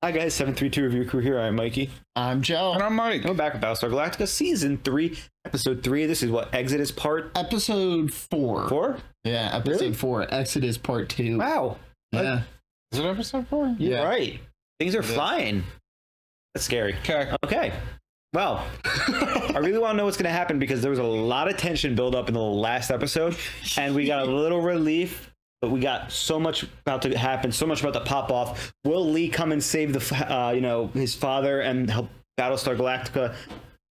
Hi guys, 732 Review Crew here. I'm Mikey. I'm Joe. And I'm Mike. We're back with Battlestar Galactica Season 3, Episode 3. This is what, Exodus Part Episode 4. 4? Yeah, episode Really? 4. Exodus Part 2. Wow. Yeah. Is it episode 4? You're Yeah. right. Things are flying. That's scary. Okay. Okay. Well, I really want to know what's going to happen because there was a lot of tension build up in the last episode, and we got a little relief. But we got so much about to happen, so much about to pop off. Will Lee come and save the, his father and help Battlestar Galactica,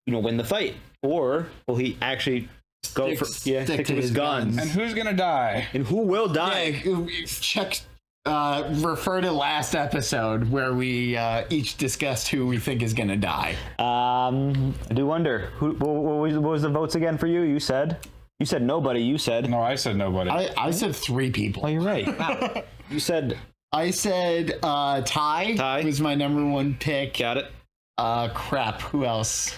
win the fight, or will he actually stick to his guns? And who's gonna die? And who will die? Yeah, check. Refer to last episode where we each discussed who we think is gonna die. I do wonder. What was the votes again for you? You said nobody. You said. No, I said nobody. I said 3 people. Oh, you're right. Wow. You said. I said Ty. Ty was my number 1 pick. Got it. Crap. Who else?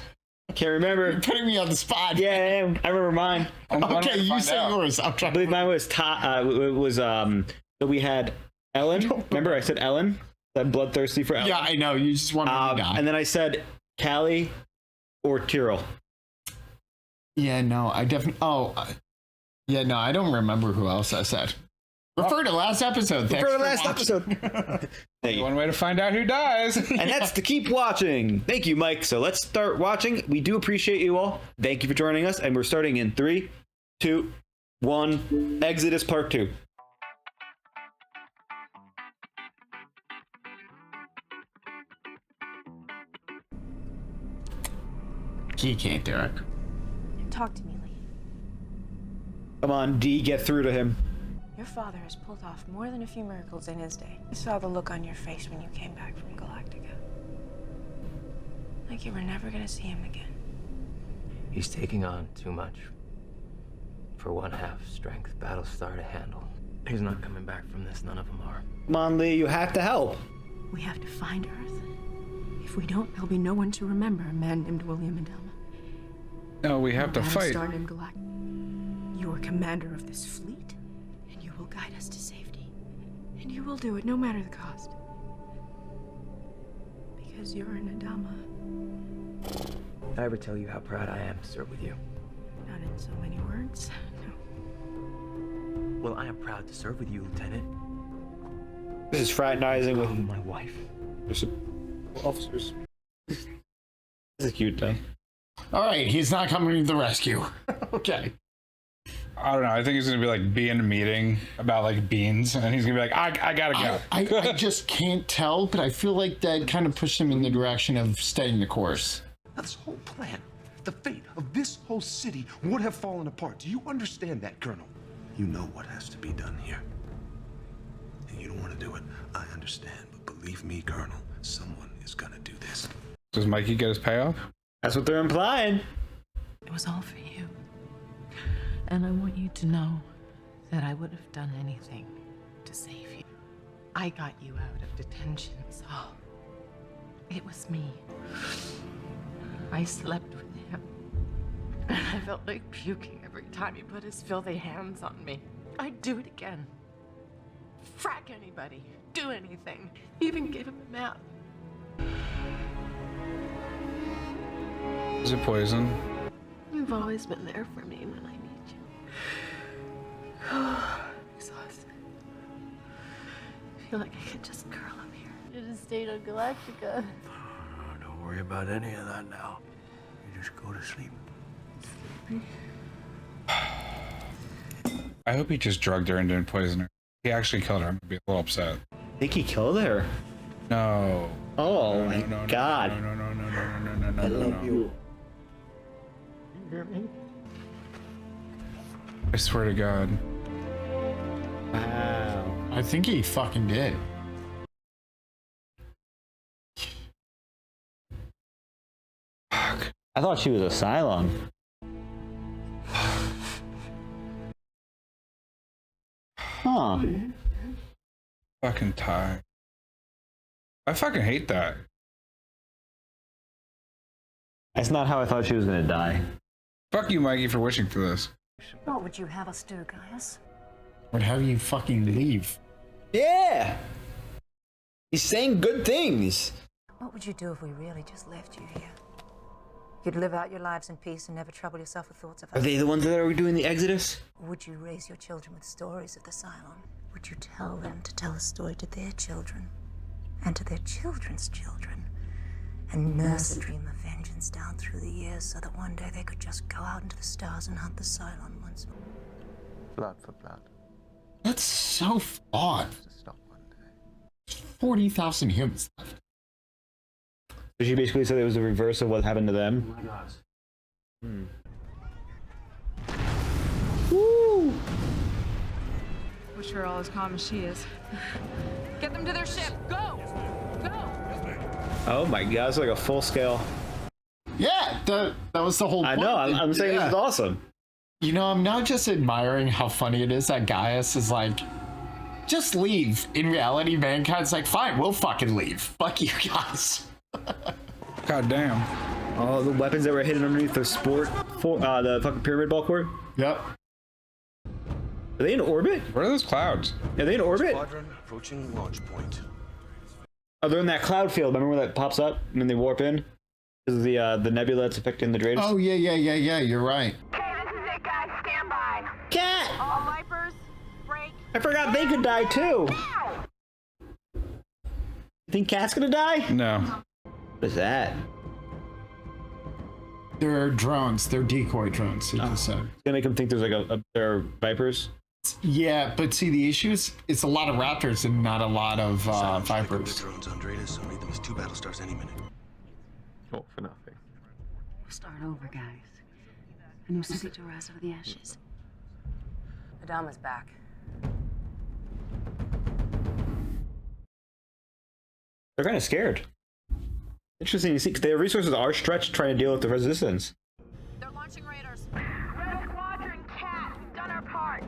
I can't remember. You're putting me on the spot. Yeah, I remember mine. Okay, you say yours. I'm trying. I believe mine was Ty. It was so we had Ellen. Remember, I said Ellen. I'm bloodthirsty for Ellen. Yeah, I know. You just want to die. And then I said Callie or Tyrell. Yeah, no, I definitely. Yeah, no, I don't remember who else I said. Refer to last episode. Thanks For the for last watching. episode. Thank you. One way to find out who dies. And that's to keep watching. Thank you, Mike. So let's start watching. We do appreciate you all. Thank you for joining us. And we're starting in 3, 2, 1. Exodus Part 2. He can't do it. Talk to me, Lee. Come on, D, get through to him. Your father has pulled off more than a few miracles in his day. I saw the look on your face when you came back from Galactica. Like you were never gonna see him again. He's taking on too much for one half strength Battlestar to handle. He's not coming back from this, none of them are. Come on, Lee, you have to help. We have to find Earth. If we don't, there'll be no one to remember a man named William Adama. No, we have to fight. Battlestar named Galactica. You are commander of this fleet, and you will guide us to safety. And you will do it no matter the cost. Because you're an Adama. Did I ever tell you how proud I am to serve with you? Not in so many words, no. Well, I am proud to serve with you, Lieutenant. This is fraternizing with My wife. officers. This is cute, though. All right, he's not coming to the rescue. Okay. I don't know. I think he's gonna be in a meeting about beans, and he's gonna be like, I gotta go. I just can't tell, but I feel like that kind of pushed him in the direction of staying the course. This whole plan, the fate of this whole city would have fallen apart. Do you understand that, Colonel? You know what has to be done here. And you don't want to do it. I understand, but believe me, Colonel, someone is gonna do this. Does Mikey get his payoff? That's what they're implying. It was all for you. And I want you to know that I would have done anything to save you. I got you out of detention, so it was me. I slept with him. And I felt like puking every time he put his filthy hands on me. I'd do it again. Frack anybody. Do anything. Even give him a map. Is it poison? You've always been there for me when I need you. Exhausted. I feel like I could just curl up here. Should have stayed on Galactica. Don't worry about any of that now. You just go to sleep. I hope he just drugged her and didn't poison her. He actually killed her. I'm gonna be a little upset. I think he killed her. No. Oh my God. No. I love you. I swear to God. Wow. I think he fucking did. Fuck. I thought she was a Cylon. Huh. Fucking Ty. I fucking hate that. That's not how I thought she was gonna die. Fuck you, Mikey, for wishing for this. What would you have us do, Gaius? Would have you fucking leave. Yeah. He's saying good things. What would you do if we really just left you here? You'd live out your lives in peace and never trouble yourself with thoughts of Are they the ones that are doing the Exodus? Would you raise your children with stories of the Cylon? Would you tell them to tell a story to their children and to their children's children and nurse a dream of vengeance down through the years so that one day they could just go out into the stars and hunt the Cylon once more? Blood for blood. That's so flawed. To stop one day. 40,000 humans left. So she basically said it was the reverse of what happened to them. Oh my God. Woo! Wish her all as calm as she is. Get them to their ship. Go! Go! Oh my god, it's like a full scale. Yeah, that was the whole I point. know, I'm saying this is awesome. You know, I'm now just admiring how funny it is that Gaius is like, just leave. In reality, mankind's like, fine, we'll fucking leave. Fuck you guys. God damn. Oh, the weapons that were hidden underneath the the fucking pyramid ball court. Yep. Are they in orbit? What are those clouds? Are they in orbit? Squadron approaching launch point. Oh, they're in that cloud field. Remember when that pops up and then they warp in? This is the nebula that's affecting the Dreadus. Oh, yeah, you're right. Okay, this is it, guys. Stand by. Cat! All Vipers, break. I forgot they could die too. You think Cat's gonna die? No. What is that? They're drones. They're decoy drones. It just said. It's gonna make them think there's like there are Vipers. Yeah, but see, the issue is it's a lot of Raptors and not a lot of Sounds like Vipers. the drones on Dreadus, so need them as 2 Battlestars any minute. Oh, for nothing. We'll start over, guys. And we'll simply rise over the ashes. Adama's back. They're kind of scared. Interesting to see, because their resources are stretched trying to deal with the resistance. They're launching raiders. Red Squadron, Cat, we've done our part.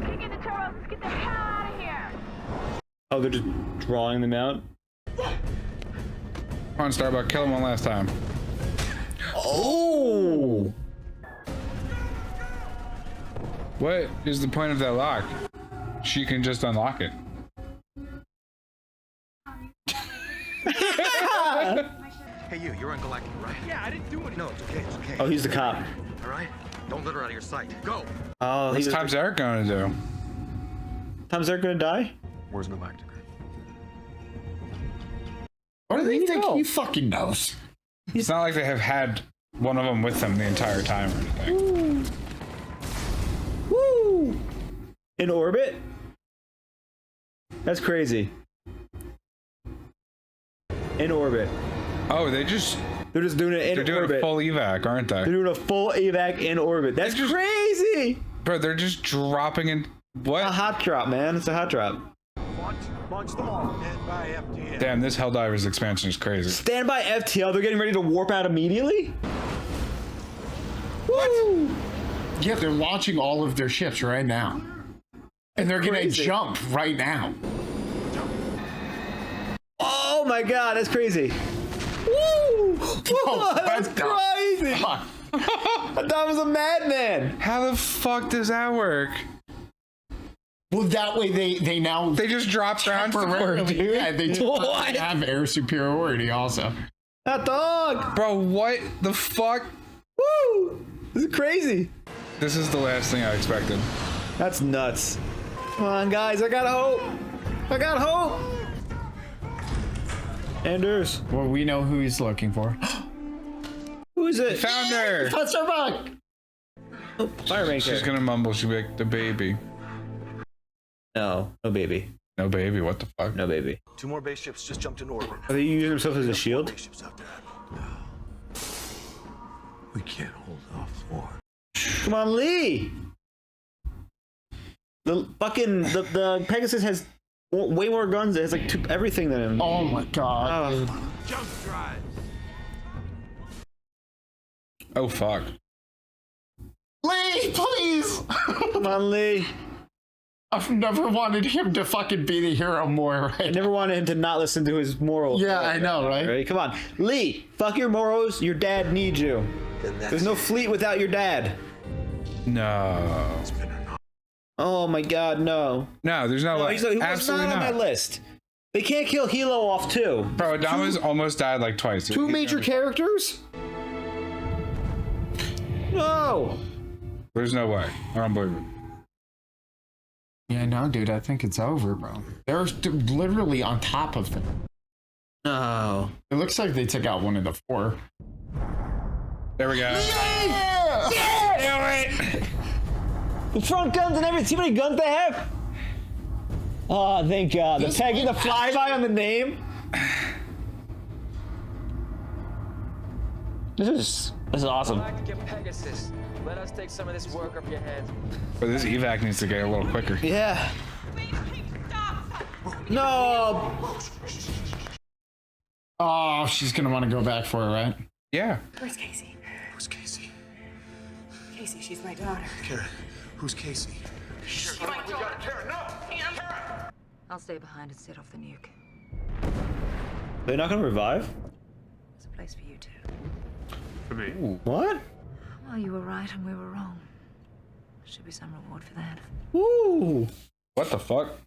Kick in the turbos, let's get the hell out of here. Oh, they're just drawing them out? Come on, Starbuck, kill him one last time. Oh! What is the point of that lock? She can just unlock it. Hey, you're on Galactica, right? Yeah, I didn't do it. No, it's okay, it's okay. Oh, he's the cop. All right? Don't let her out of your sight. Go! Oh, What's he's Tom Zarek going to do? Tom Zarek gonna die? Where's Galactica? What do Where they did he think go? he fucking knows? It's not like they have had one of them with them the entire time or anything. Woo! In orbit? That's crazy. In orbit. Oh, they're just doing it in doing orbit. a full evac, aren't they? They're doing a full evac in orbit. That's crazy! Bro, they're just dropping in. What? A hot drop, man. It's a hot drop. Launch them all. Stand by FTL. Damn, this Helldivers expansion is crazy. Stand by FTL. They're getting ready to warp out immediately? Woo! Yeah, they're launching all of their ships right now. And they're gonna Crazy. jump right now. Oh my god, that's crazy. Woo! Whoa, that's crazy! Fuck. I thought I was a madman. How the fuck does that work? Well, that way they now They just drop down forward, temporarily, dude. yeah, they What? have air superiority also. Hot dog! Bro, what the fuck? Woo! This is crazy. This is the last thing I expected. That's nuts. Come on, guys. I got hope. I got hope. Anders. Well, we know who he's looking for. Who is it? Found her! That's our back. Oh, Fireman She's character. gonna mumble, she'll be like, the baby. No, no baby. No baby, what the fuck? No baby. 2 more base ships just jumped in orbit. Are they using themselves as a shield? Base ships out there. We can't hold off more. Come on, Lee. The fucking the Pegasus has way more guns. It has like everything than him. Oh my god. Jump drive. Oh fuck. Lee, please! Come on, Lee. I've never wanted him to fucking be the hero more, I right? never wanted him to not listen to his morals. Yeah, I know, right? Right? Come on, Lee. Fuck your morals. Your dad needs you. There's no fleet without your dad. No. Oh my god, no. No, there's no, No, way. he was Absolutely not on my not. list. They can't kill Hilo off too. Bro, Adama's almost died like twice. Two major characters? No. There's no way. I don't believe it. Yeah, no, dude, I think it's over, bro. They're literally on top of them. No. It looks like they took out one of the 4. There we go. Yeah! Yeah! The front guns and everything. See how many guns they have? Oh, thank God. The pegging, the flyby on the name. This is awesome. Pegasus. Let us take some of this work off your head. But this evac needs to get a little quicker. Yeah. No. Oh, she's gonna want to go back for it, right? Yeah. Where's Casey? Who's Casey? Casey, she's my daughter. Karen, who's Casey? I'll stay behind and set off the nuke. They're not gonna revive? There's a place for you too. For me. What? Well, you were right and we were wrong. Should be some reward for that. Woo! What the fuck?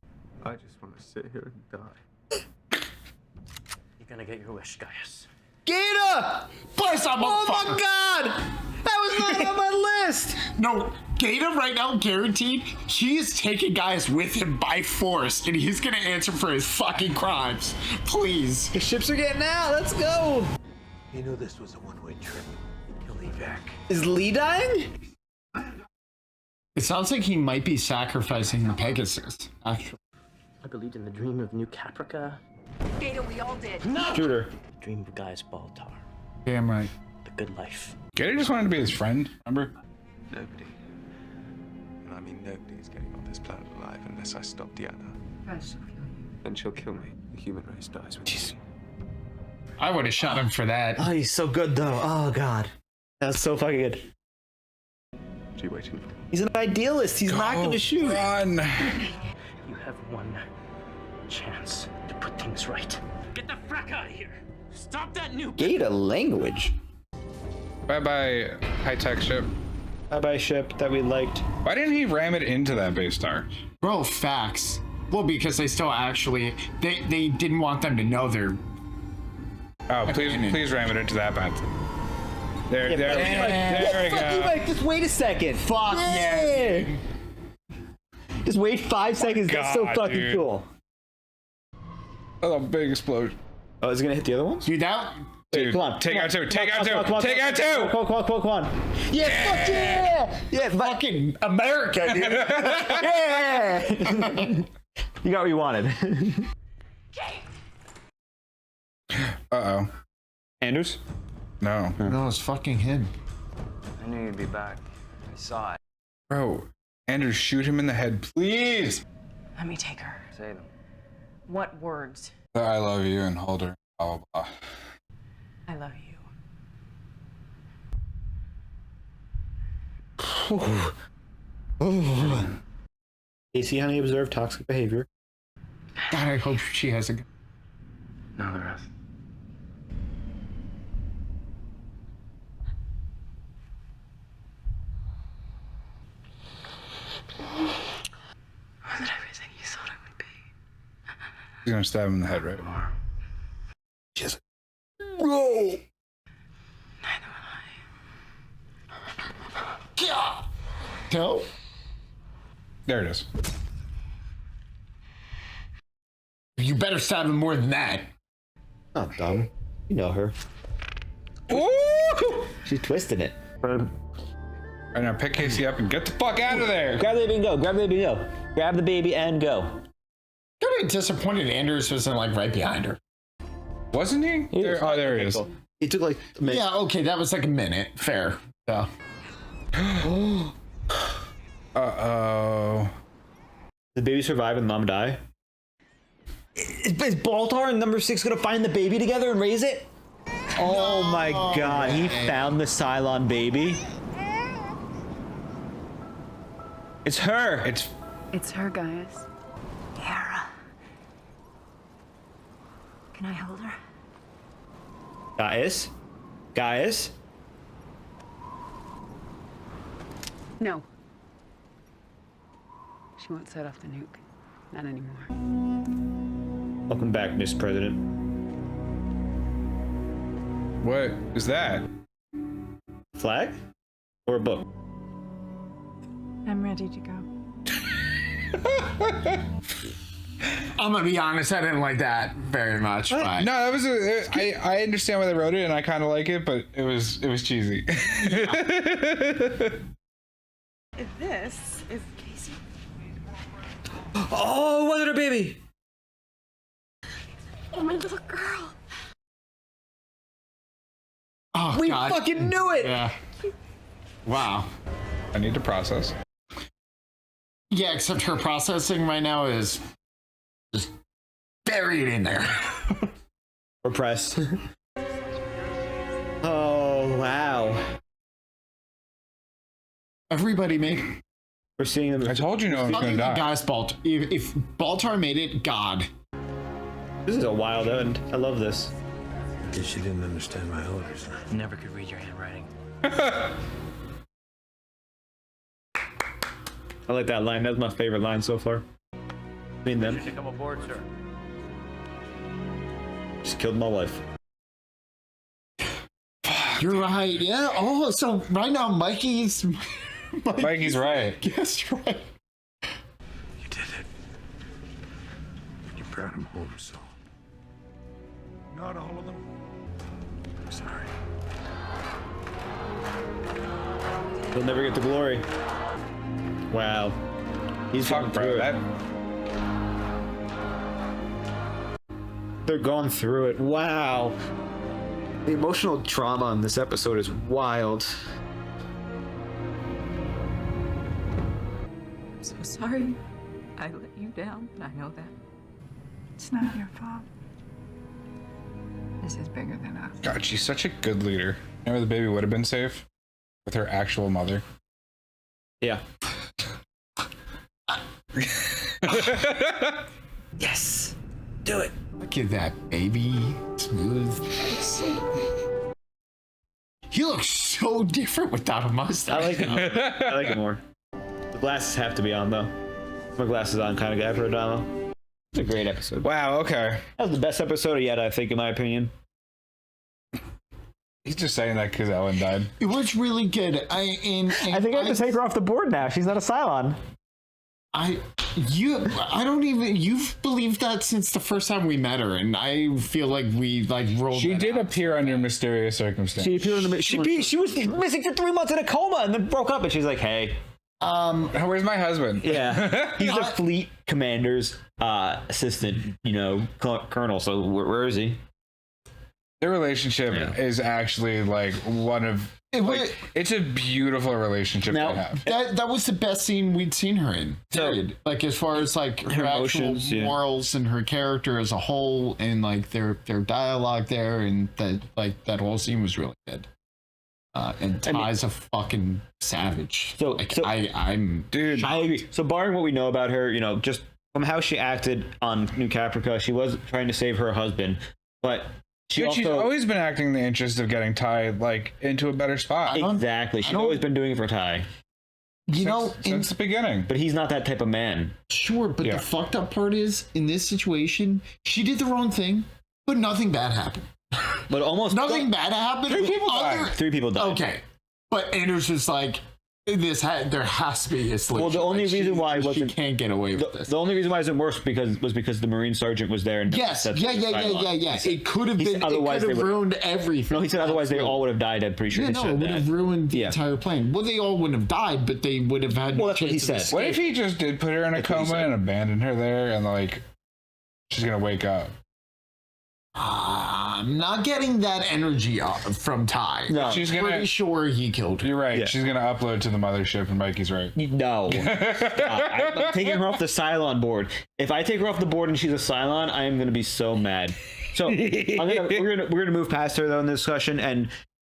I just want to sit here and die. You're gonna get your wish, Gaius. Gaeta! Bless up, Oh my God! That was not on my list! No, Gaeta right now, guaranteed, he is taking guys with him by force, and he's gonna answer for his fucking crimes. Please. The ships are getting out. Let's go. You know this was a one-way trip. Kill evac. Is Lee dying? It sounds like he might be sacrificing the Pegasus, actually. I believed in the dream of New Caprica. Gaeta, we all did. No! Shooter. The dream of Gaius Baltar. Damn right. The good life. Gator just wanted to be his friend, remember? Nobody. And I mean nobody is getting off this planet alive unless I stop Diana. Then she'll kill me. The human race dies with you. I would have shot him for that. Oh, he's so good though. Oh God. That's so fucking good. What are you waiting for? He's an idealist. He's not gonna shoot. Run. You have one chance to put things right. Get the frack out of here! Stop that nuke! Gaeta language. Bye-bye, high-tech ship. Bye-bye ship that we liked. Why didn't he ram it into that base star? Bro, facts. Well, because they still actually, they didn't want them to know they're... Oh, please ram it into that bad. There we go. Just wait a second. Fuck yeah. Just wait 5 seconds. That's so God, fucking dude. cool. Oh, a big explosion. Oh, is it gonna hit the other ones? Dude, that... Dude, come on. take out two. Take out two. Come on. Take out two. Come on. Yeah, fuck yeah. Yeah, fucking America, dude. yeah. You got what you wanted. Uh-oh. Anders? No. No, it's fucking him. I knew you'd be back. I saw it. Bro, Anders, shoot him in the head, please. Let me take her. Say them. What words? I love you and hold her. Blah, blah, blah. I love you. Casey, honey, observed toxic behavior. God, I hope she has a... Now the rest. Was it everything you thought it would be? He's gonna stab him in the head, right? Just roll. Neither will I. No. There it is. You better stab him more than that. Not dumb. You know her. Ooh! She's twisting it. Right now, pick Casey up and get the fuck out of there. Grab the baby and go. Grab the baby and go. Grab the baby and go. Kind of disappointed Anders wasn't like right behind her. Wasn't he? There, oh, there he is. He took like a minute. Yeah, okay, that was like a minute. Fair. Yeah. Uh-oh. The baby survive and mom die? Is Baltar and number 6 gonna find the baby together and raise it? Oh my God, he found the Cylon baby. It's her. It's her, Gaius. Hera. Can I hold her? Gaius? Gaius? No. She won't set off the nuke. Not anymore. Welcome back, Miss President. What is that? Flag? Or a book? I'm ready to go. I'm gonna be honest, I didn't like that very much. But No, that was I understand why they wrote it, and I kind of like it, but it was cheesy. This is Casey. Oh, was it a baby? Oh, my little girl. oh, We God. fucking knew it! Yeah. Wow. I need to process. Yeah, except her processing right now is just buried in there. Repressed. Oh, wow. Everybody made. We're seeing them. I told you no one was Fucking gonna die. guys, if Baltar made it, God. This is a wild end. I love this. Guess you didn't understand my orders. Never could read your handwriting. I like that line. That's my favorite line so far. Between them. To come aboard, sir. Just killed my wife. You're right. Yeah. Oh, so right now Mikey's right. Yes, right. You did it. You brought him home, so. Not all of them. I'm sorry. He'll never get the glory. Wow. He's Fuck, going bro. through it. That They're going through it. Wow. The emotional trauma in this episode is wild. I'm so sorry. I let you down. I know that. It's not your fault. This is bigger than us. God, she's such a good leader. Remember, the baby would have been safe with her actual mother. Yeah. Yes. Do it. Look at that baby, smooth. He looks so different without a mustache. I like it. I like it more. The glasses have to be on though. My glasses on kind of guy for Adama. It's a great episode. Wow, okay. That was the best episode yet, I think, in my opinion. He's just saying that because Ellen died. It was really good. I think I have to take her off the board now. She's not a Cylon. I don't even. You've believed that since the first time we met her, and I feel like we rolled. She that did out. appear under mysterious circumstances. She appeared in the she was missing for 3 months in a coma and then broke up, and she's like, hey. Where's my husband? Yeah. He's the fleet commander's assistant, colonel, so where is he? Their relationship is actually like one of it's a beautiful relationship Now, they have. That was the best scene we'd seen her in. Period. Like as far as like her emotions, actual yeah. morals and her character as a whole, and like their dialogue there, and that whole scene was really good. And Ty's a fucking savage. I'm dude. I agree. So barring what we know about her, just from how she acted on New Caprica, she was trying to save her husband, but She's always been acting in the interest of getting Ty into a better spot. Exactly. She's always been doing it for Ty. Since the beginning. But he's not that type of man. Sure, but the fucked up part is, in this situation, she did the wrong thing, but nothing bad happened. But almost nothing bad happened. 3 people died. 3 people died. Okay, but Anders was like, there has to be a solution. Well, the only reason why it wasn't, she can't get away with this. The only reason why it wasn't worse was because the Marine sergeant was there and yes, yeah. It could have been. Otherwise, it could have ruined everything. No, he said otherwise they all would have died. I'm pretty sure. Yeah, no, it would have ruined the entire plane. Well, they all wouldn't have died, but they would have had. Well, that's what he said. What if he just did put her in a coma and abandoned her there, and she's gonna wake up? I'm not getting that energy from Ty. No, she's pretty sure he killed her. You're right. Yeah. She's gonna upload to the mothership, and Mikey's right. No, I'm taking her off the Cylon board. If I take her off the board and she's a Cylon, I am gonna be so mad. So we're gonna move past her though in the discussion and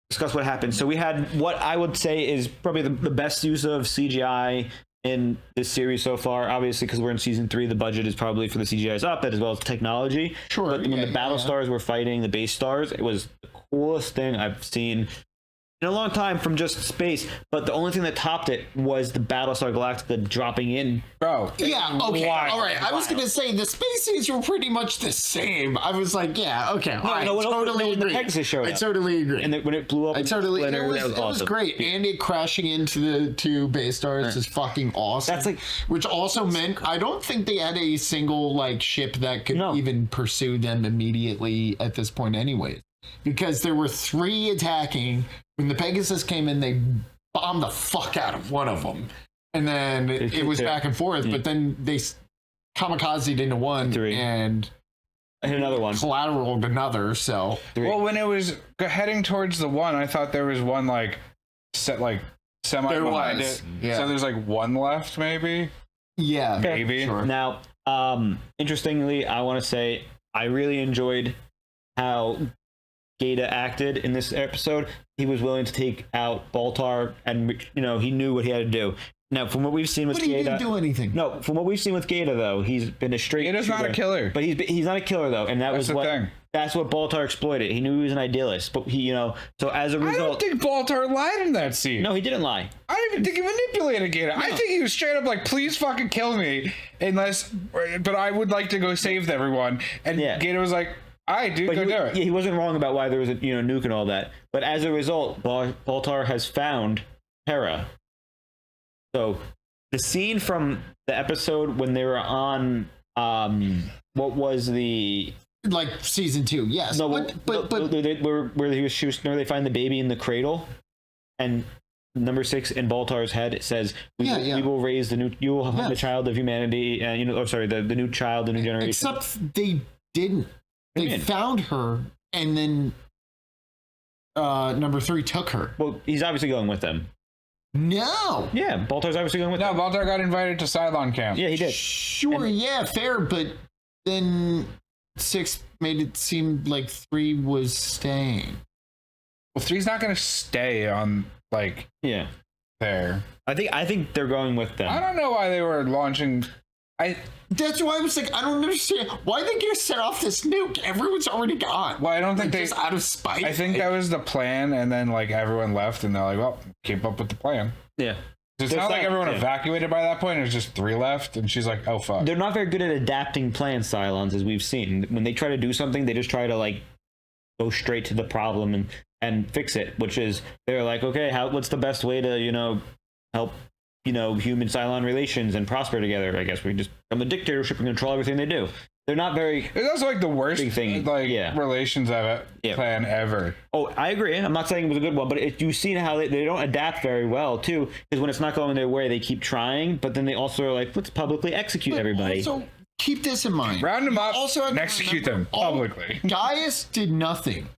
discuss what happened. So we had what I would say is probably the best use of CGI in this series so far. Obviously, because we're in season 3, the budget is probably for the CGI is up, as well as technology. Sure. But when the battle stars were fighting the base stars, it was the coolest thing I've seen in a long time from just space, but the only thing that topped it was the Battlestar Galactica dropping in. Bro. Yeah, okay, all right. I was going to say the species were pretty much the same. I was like, yeah, okay. I totally agree. The Pegasus showed up. I totally agree. And when it blew up, it was great. And it crashing into the two base stars is fucking awesome. That's like, which also meant I don't think they had a single like ship that could even pursue them immediately at this point, anyways. Because there were 3 attacking. When the Pegasus came in, they bombed the fuck out of one of them. And then it was back and forth. But then they kamikazed into one and another one. Collateraled another, so. Well, when it was heading towards the one, I thought there was one like set like semi behind it. Yeah. So there's like one left, maybe? Yeah. Maybe. Sure. Now, interestingly, I want to say I really enjoyed how Gaeta acted in this episode. He was willing to take out Baltar, and he knew what he had to do. Now, from what we've seen with Gaeta, he didn't do anything. No, from what we've seen with Gaeta, though, he's been a straight. Gaeta's not a killer, but he's not a killer though, and that's what thing. That's what Baltar exploited. He knew he was an idealist, but he, so as a result, I don't think Baltar lied in that scene. No, he didn't lie. I don't even think he manipulated Gaeta. No. I think he was straight up like, "Please fucking kill me, but I would like to go save everyone." And Gaeta was like, I do go do it. Yeah, he wasn't wrong about why there was a nuke and all that. But as a result, Baltar has found Hera. So the scene from the episode when they were on what was the like season 2? Yes. No, but where he was shooting, they find the baby in the cradle, and number 6 in Baltar's head it says, "We will raise the new. You will have the child of humanity." And the new child, the new generation. Except they didn't. They found her, and then number 3 took her. Well, he's obviously going with them. No. Yeah, Baltar's obviously going with them. No, Baltar got invited to Cylon camp. Yeah, he did. Sure, fair, but then 6 made it seem like 3 was staying. Well, 3's not going to stay on, there. I think they're going with them. I don't know why they were launching... That's why I was like, I don't understand. Why they gonna set off this nuke? Everyone's already gone. Well, I don't think just out of spite. I think that was the plan, and then everyone left, and they're like, well, keep up with the plan. Yeah. It's not like everyone evacuated by that point. There's just 3 left, and she's like, oh fuck. They're not very good at adapting plans, Cylons, as we've seen. When they try to do something, they just try to go straight to the problem and fix it. Which is, they're like, okay, what's the best way to help human Cylon relations and prosper together? I guess we just become a dictatorship and control everything they do. They're not very. It's also the worst relations plan ever. Oh, I agree. I'm not saying it was a good one, but you see how they don't adapt very well too. Because when it's not going their way, they keep trying, but then they also are like, let's publicly execute everybody. So keep this in mind. Round them up. Also, and execute them publicly. Gaius did nothing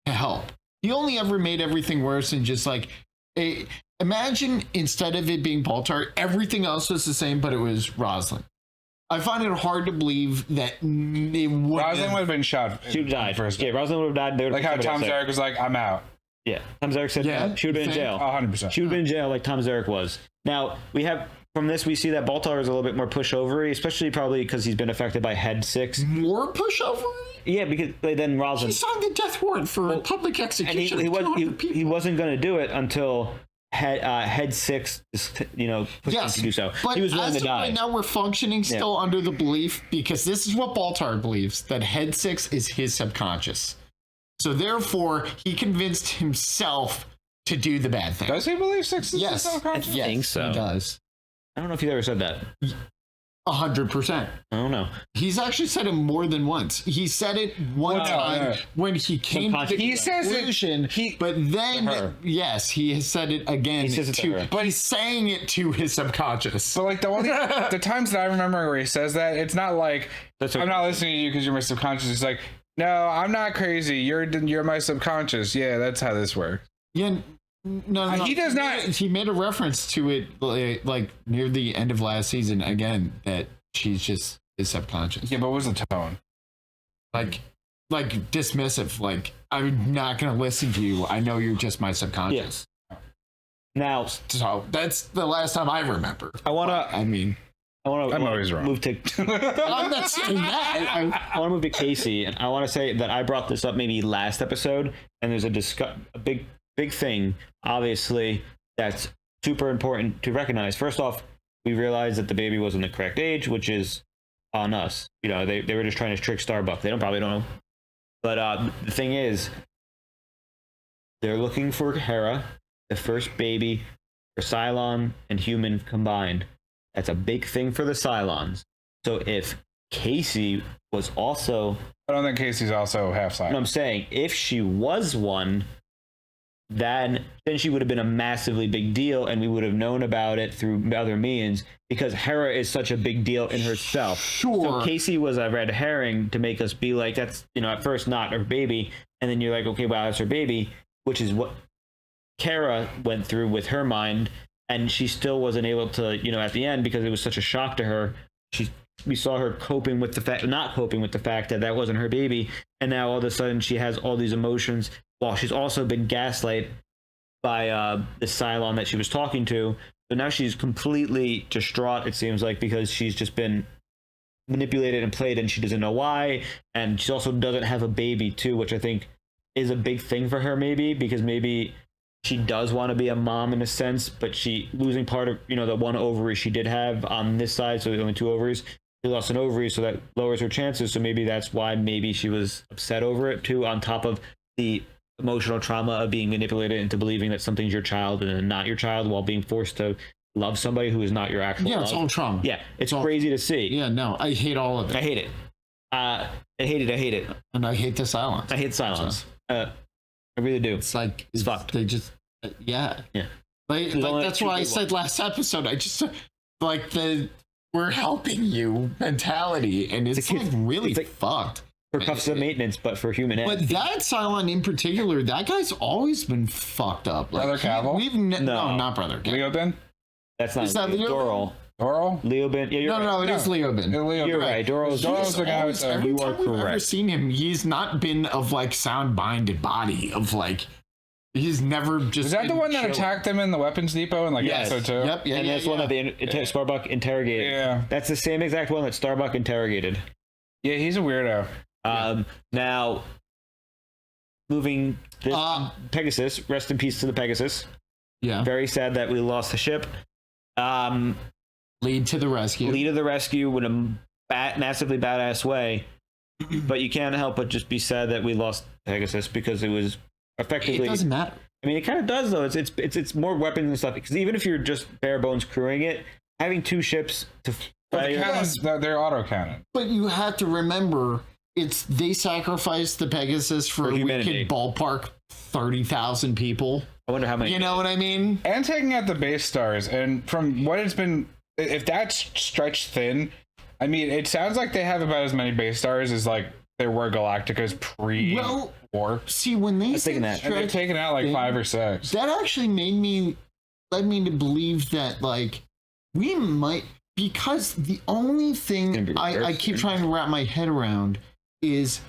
to help. He only ever made everything worse, and just imagine instead of it being Baltar, everything else was the same, but it was Roslin. I find it hard to believe that Roslin would have been shot. She would have died. Yeah, Roslin would have died. Like how Tom Zarek was like, I'm out. Yeah, Tom Zarek said she would have been in jail. 100%. She would have been in jail like Tom Zarek was. Now, from this, we see that Baltar is a little bit more pushover, especially probably because he's been affected by Head 6. More pushover? Yeah, because then Roslin... He signed the death warrant for public execution. And he wasn't going to do it until... Head 6 pushed him to do so. But he was willing to die. Right now we're functioning still under the belief, because this is what Baltar believes, that Head 6 is his subconscious. So therefore, he convinced himself to do the bad thing. Does he believe 6 is his subconscious? I think so. He does. I don't know if you've ever said that. 100%. I don't know. He's actually said it more than once. He said it one time when he came to the conclusion, but then he has said it again. He says it but he's saying it to his subconscious. But the times that I remember where he says that, it's not like I'm not listening to you because you're my subconscious. It's like, no, I'm not crazy. You're my subconscious. Yeah, that's how this works. Yeah. No, he does not. He made a reference to it like near the end of last season again, that she's just his subconscious. Yeah, but what was the tone? Like dismissive. Like, I'm not gonna listen to you. I know you're just my subconscious. Yes. Now, so that's the last time I remember. I'm always wrong. Move to. I'm not saying that. I want to move to Casey, and I want to say that I brought this up maybe last episode, and there's a big big thing, obviously, that's super important to recognize. First off, we realized that the baby wasn't the correct age, which is on us. You know, they were just trying to trick Starbuck. They probably don't know. But the thing is, they're looking for Hera, the first baby for Cylon and human combined. That's a big thing for the Cylons. So if Casey was also... I don't think Casey's also half Cylon. No, I'm saying if she was one, then she would have been a massively big deal, and we would have known about it through other means, because Hera is such a big deal in herself. Sure. So Casey was a red herring to make us be like, that's, you know, at first not her baby, and then you're like, okay, wow, that's her baby, which is what Kara went through with her mind, and she still wasn't able to, you know, at the end, because it was such a shock to her. We saw her not coping with the fact that wasn't her baby, and now all of a sudden she has all these emotions, while she's also been gaslight by the Cylon that she was talking to. So now she's completely distraught, it seems like, because she's just been manipulated and played, and she doesn't know why. And she also doesn't have a baby too, which I think is a big thing for her, maybe, because maybe she does want to be a mom in a sense, but she losing part of, you know, the one ovary she did have on this side, so only 2 ovaries. She lost an ovary, so that lowers her chances. So maybe that's why maybe she was upset over it too, on top of the emotional trauma of being manipulated into believing that something's your child and not your child, while being forced to love somebody who is not your actual love. It's all trauma. Yeah, it's crazy to see. Yeah, no, I hate all of it. I hate it. I hate it. And I hate the Cylons. I hate Cylons. I really do. It's like, it's fucked. They just, yeah. Like that's why I said last episode, I just, like, we're helping you mentality, and it's like really fucked. For cuffs of maintenance, but for human ends. But that Cylon in particular, that guy's always been fucked up. Like, Brother Cavill? No, not Brother Cavill. Leoben? That's not Doral. Doral? Leoben? Yeah, you're right. It is Leoben. You're right. Doral's the guy with every time we've ever seen him, he's not been of like sound-minded body, of like, he's never just. Is that the one that attacked them in the weapons depot in like episode 2? Yep. Yeah, and that's one that Starbuck interrogated. Yeah. That's the same exact one that Starbuck interrogated. Yeah, he's a weirdo. Now, moving this Pegasus. Rest in peace to the Pegasus. Yeah. Very sad that we lost the ship. Lead to the rescue. Lead of the rescue in a massively badass way. But you can't help but just be sad that we lost Pegasus, because it was effectively. It doesn't matter. I mean, it kind of does though. It's more weapons and stuff. Because even if you're just bare bones crewing it, having 2 ships to. They're autocannon. But you have to remember, they sacrificed the Pegasus for we could ballpark 30,000 people. I wonder how many. You know what I mean? And taking out the base stars, and from what it's been, if that's stretched thin, I mean, it sounds like they have about as many base stars as like there were Galactica's pre-war. See, when they said that, and they're taking out like 5 or 6. That actually led me to believe that like we might, because the only thing I keep trying to wrap my head around is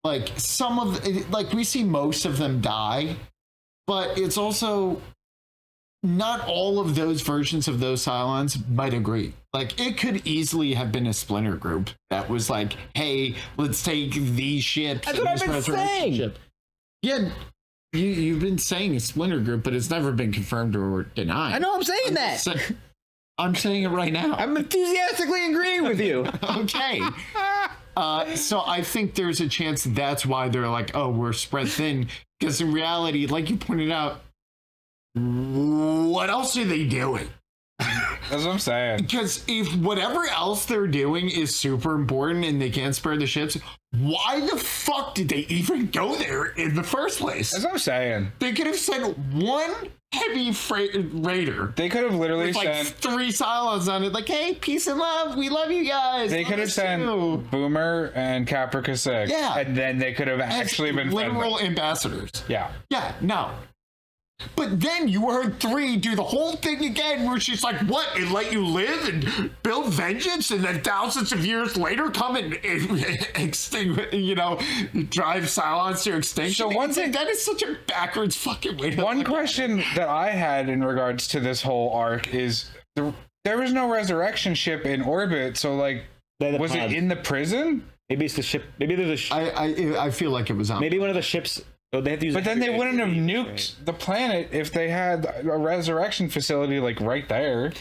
like some of like we see most of them die, but it's also not all of those versions of those Cylons might agree. Like it could easily have been a splinter group that was like, hey, let's take these ships. That's what I've been saying. Yeah, you've been saying a splinter group, but it's never been confirmed or denied. I know I'm saying that. I'm saying it right now. I'm enthusiastically agreeing with you. Okay. So I think there's a chance that's why they're like, oh, we're spread thin. Because in reality, like you pointed out, what else are they doing? That's what I'm saying. Because if whatever else they're doing is super important and they can't spare the ships, why the fuck did they even go there in the first place? That's what I'm saying. They could have sent one heavy raider. They could have literally with like sent 3 Cylons on it, like, hey, peace and love, we love you guys. They could have sent Boomer and Caprica 6. Yeah. And then they could have actually been literal ambassadors. Yeah. Yeah, no. But then you heard 3 do the whole thing again, where she's like, what, and let you live and build vengeance, and then thousands of years later come and extinguish, you know, drive Cylons to extinction. So one thing, that is such a backwards fucking way to one question that I had in regards to this whole arc is there was no resurrection ship in orbit, so like, was it in the prison? Maybe it's the ship. Maybe there's a I feel like it was on. Maybe one of the ships So they have to use but then they wouldn't have nuked the planet if they had a resurrection facility like right there.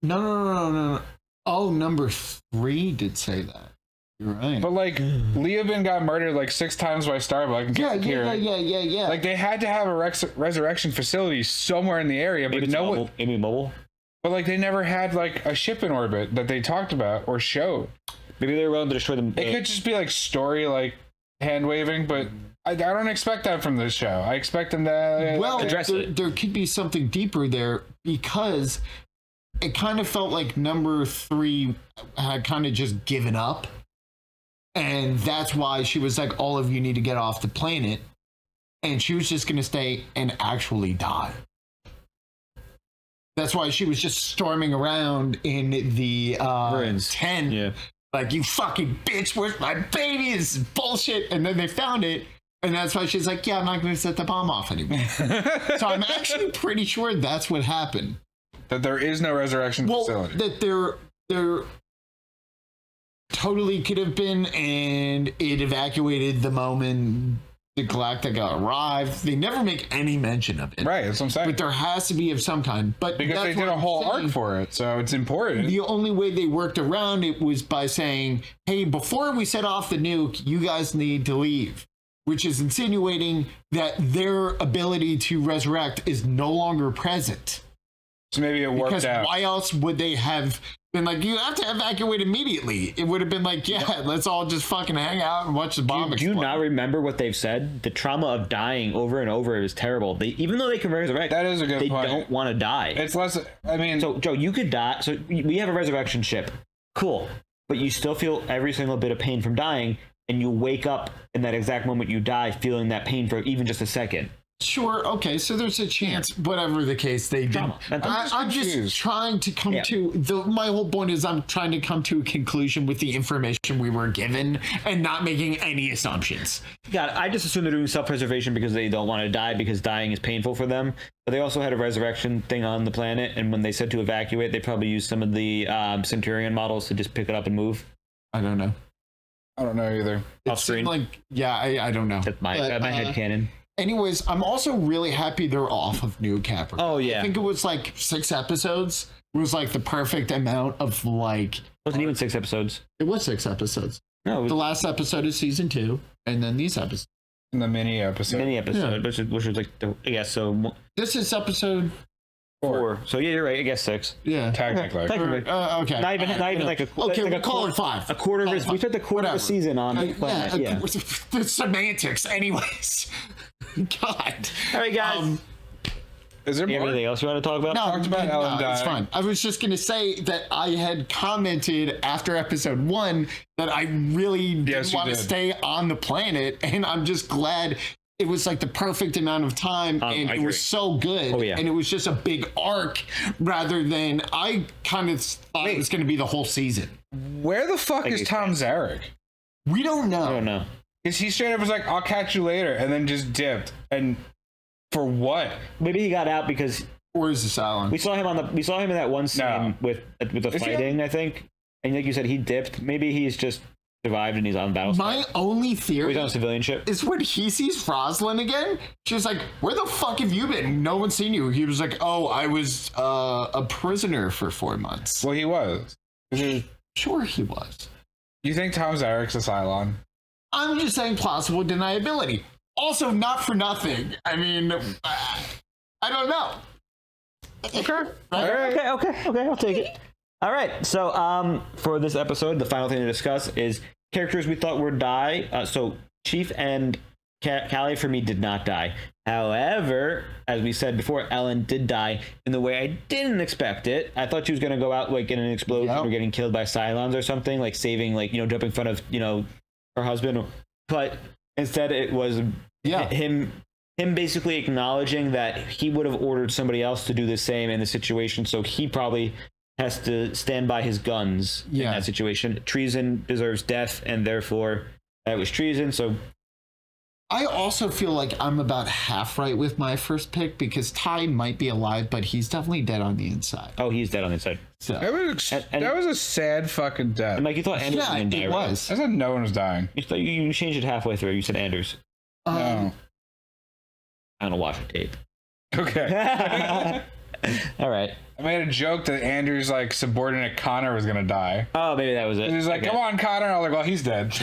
No. Oh, number 3 did say that. You're right. But like, Leoben got murdered like 6 times by Starbuck. Yeah. Like they had to have a resurrection facility somewhere in the area, but maybe mobile. But like they never had like a ship in orbit that they talked about or showed. Maybe they were willing to destroy them. It could just be like story, like hand waving, but I don't expect that from this show. I expect them to address it. There could be something deeper there because it kind of felt like number 3 had kind of just given up. And that's why she was like, all of you need to get off the planet. And she was just going to stay and actually die. That's why she was just storming around in the tent. Yeah. Like, you fucking bitch, where's my baby? This is bullshit. And then they found it. And that's why she's like, yeah, I'm not going to set the bomb off anymore. So I'm actually pretty sure that's what happened. That there is no resurrection facility. That there totally could have been, and it evacuated the moment the Galactica arrived. They never make any mention of it. Right, that's what I'm saying. But there has to be of some kind. But because they did a whole arc for it, so it's important. The only way they worked around it was by saying, hey, before we set off the nuke, you guys need to leave. Which is insinuating that their ability to resurrect is no longer present. So maybe it worked out. Why else would they have been like, you have to evacuate immediately? It would have been like, yeah, let's all just fucking hang out and watch the bomb explode. Do you not remember what they've said? The trauma of dying over and over is terrible. Even though they can resurrect, that is a good point. They don't want to die. It's less, I mean... So, Joe, you could die. So we have a resurrection ship. Cool. But you still feel every single bit of pain from dying, and you wake up in that exact moment you die feeling that pain for even just a second. Sure, okay, so there's a chance, whatever the case, they did. I'm just trying to come to, my whole point is I'm trying to come to a conclusion with the information we were given and not making any assumptions. Yeah, I just assume they're doing self-preservation because they don't want to die because dying is painful for them. But they also had a resurrection thing on the planet, and when they said to evacuate, they probably used some of the Centurion models to just pick it up and move. I don't know. I don't know either. It seemed like, yeah, I don't know. That's my headcanon. Anyways, I'm also really happy they're off of New Capricorn. Oh, yeah. I think it was like 6 episodes. It was like the perfect amount of like... It wasn't even 6 episodes. It was 6 episodes. No, the last episode is season 2, and then these episodes. And the mini episode. Yeah. which was like, I guess, so... This is episode 4. So yeah, you're right. I guess 6. Yeah, technically. Okay. Not even like a. Okay, like we'll call it 5. A quarter of it. We spent the quarter of a season on the planet. Yeah. The semantics, anyways. God. All right, guys. Is there anything else you want to talk about? No, talked about Ellen dying. It's fine. I was just gonna say that I had commented after episode 1 that I really didn't want to stay on the planet, and I'm just glad. It was like the perfect amount of time, and it was so good. Oh, yeah. And it was just a big arc rather than I kind of thought it was going to be the whole season. Where the fuck is Tom Zarek? We don't know. I don't know. Because he straight up was like, I'll catch you later, and then just dipped. And for what? Maybe he got out because... Or is this Alan? We saw him in that one scene with the fighting, I think. And like you said, he dipped. Maybe he's just... survived and he's on Battlestar. My only theory he's on a civilian ship is when he sees Rosalind again, she's like, where the fuck have you been? No one's seen you. He was like, oh, I was a prisoner for 4 months. Well, he was. Sure he was. You think Tom Zarek's a Cylon? I'm just saying plausible deniability. Also, not for nothing. I mean, I don't know. Okay. Okay, I'll take it. All right, so for this episode, the final thing to discuss is characters we thought would die. So Chief and Callie, for me, did not die. However, as we said before, Ellen did die in the way I didn't expect it. I thought she was going to go out like in an explosion or getting killed by Cylons or something, like saving, like, jumping in front of, her husband. But instead it was him basically acknowledging that he would have ordered somebody else to do the same in the situation, so he probably has to stand by his guns in that situation. Treason deserves death, and therefore that was treason. So I also feel like I'm about half right with my first pick because Ty might be alive, but he's definitely dead on the inside. Oh, he's dead on the inside. So that was a sad fucking death. And like you thought Anders was going to die. It was. I said no one was dying. You changed it halfway through. You said Anders. No. I don't watch the tape. Okay. All right. I made a joke that Andrew's like subordinate Connor was gonna die. Oh, maybe that was it. He's like, "Come on, Connor." I was like, "Well, he's dead."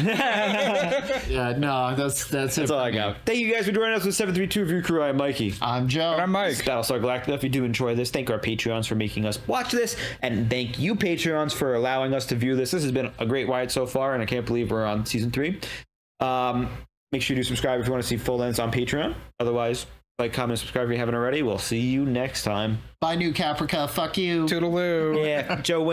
Yeah, no, that's all I got. Thank you guys for joining us with 732 Review Crew. I'm Mikey. I'm Joe. And I'm Mike. This is Battlestar Galactica. If you do enjoy this, thank our Patreons for making us watch this, and thank you Patreons for allowing us to view this. This has been a great ride so far, and I can't believe we're on season 3. Make sure you do subscribe if you want to see full lengths on Patreon. Otherwise, like, comment, subscribe if you haven't already. We'll see you next time. Bye, New Caprica. Fuck you. Toodaloo. Yeah, Joe wins.